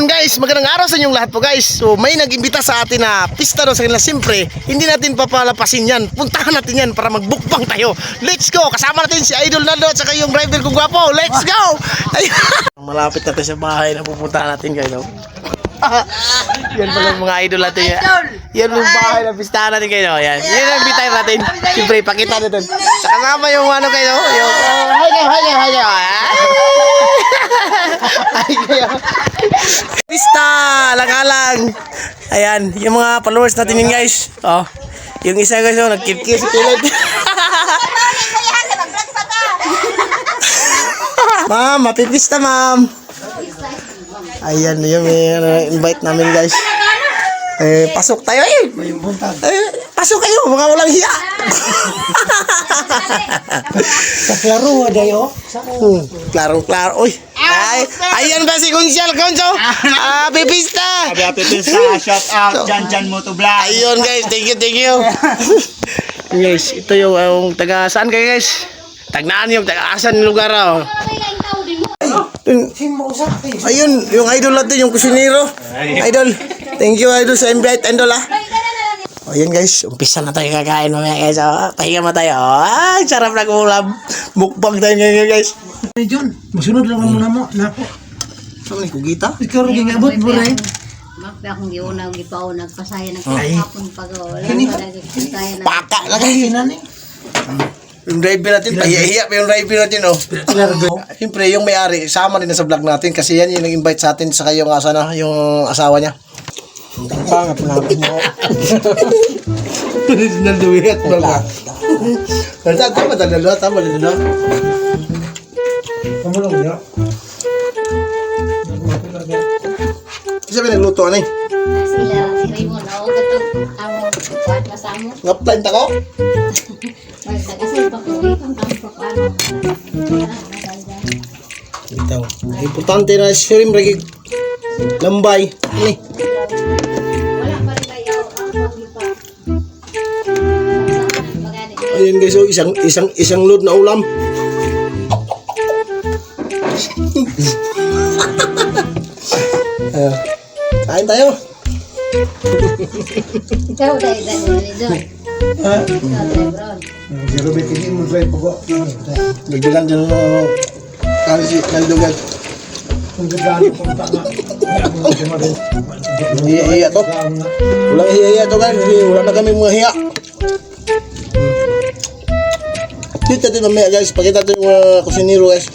Ayun guys, magandang araw sa inyong lahat po guys. So may nag-imbita sa atin na pista daw sa kanila. Siyempre, hindi natin papalapasin yan. Puntahan natin yan para magbukbang tayo. Let's go! Kasama natin si Idol Naldo at saka yung driver kong gwapo. Let's go! Ayun. Malapit natin sa bahay na pupuntahan natin guys. No? Yan pala yung mga idol natin. Yan yung bahay na pistahan natin kayo. Yan. Yan ang bitay natin. Siyempre, pakita natin. Sa kasama yung ano kayo. Yung hay kayo. Pista! Lang-alang. Ayan. Yung mga followers natin yun guys. Oh. Yung isa guys, oh, nagkip-kip si Kulad. Ma'am, mapipista ma'am. Ayan, yung invite namin guys. Pasok tayo eh. Pasok kayo, mga walang hiya. Klaro dayo. Klaro. Uy. Ayan ba si Kunsyal Konso? Pipista. Pipista, shout out Jan Moto Vlog. Ayun guys, thank you. Guys, ito yung taga saan kayo guys? Tagnaan yung taga asan lugar oh. Ayun, yung idol natin, yung kusinero. Idol, thank you idol sa invite, idol ah. Ayun guys, umpisa na tayo kakain mamaya guys. Pahinga mo tayo. Sarap na kulam. Mukbang tayo ngayon guys. Ay John, masunod lang muna mo. Nako. Saan ni kugita? Ikaw rin gingabot mo rin. Makta akong giuna gipaw nagpasaya ng hapon pag wala nagpasaya na. Paka lagi nani. Yung driver natin, pahiya pa yung driver natin oh. Siyempre yung may-ari, sama din na sa vlog natin kasi yan yung nag-invite sa atin sa kayong yung asawa niya. Pangat na mo. Naluwit mo ba? Tama. Kamu lang niya. Kasi ba nagluto ano eh? Sila si Raymond o gatong amo kuat masamo. Nga-plan ta ko? Magtagasay pa ko kung tampo ano. Ito. Importante na shrimp ragi lambay. Ni. Wala pa rin kayo ang pagipa. Ayun guys, oh, isang load na ulam. Kain tayo. Ikaw dahil ni John. Zero bitin mo drive po. Nagbilang dyan kami si Naldugan. Kung gagano po ta nga. Hiya to. Walang hiya to guys. Wala na kami mga hiya. Dito din mamaya guys. Pakita to yung kusinero guys.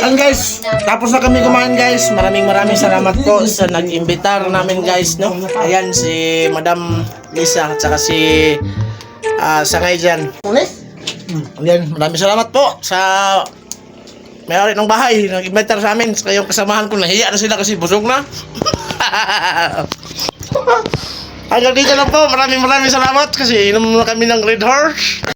Ayan guys, tapos na kami kumain guys. Maraming salamat po sa nag-imbitar namin guys, no. Ayan si Madam Lisa at saka si Sangay dyan. Ayan, maraming salamat po sa may-ari ng bahay. Nag-imbitar sa amin. Sa kayong kasamahan ko, nahiya na sila kasi busog na. Hanggang dito lang po. Maraming salamat kasi inom na kami ng Red Horse.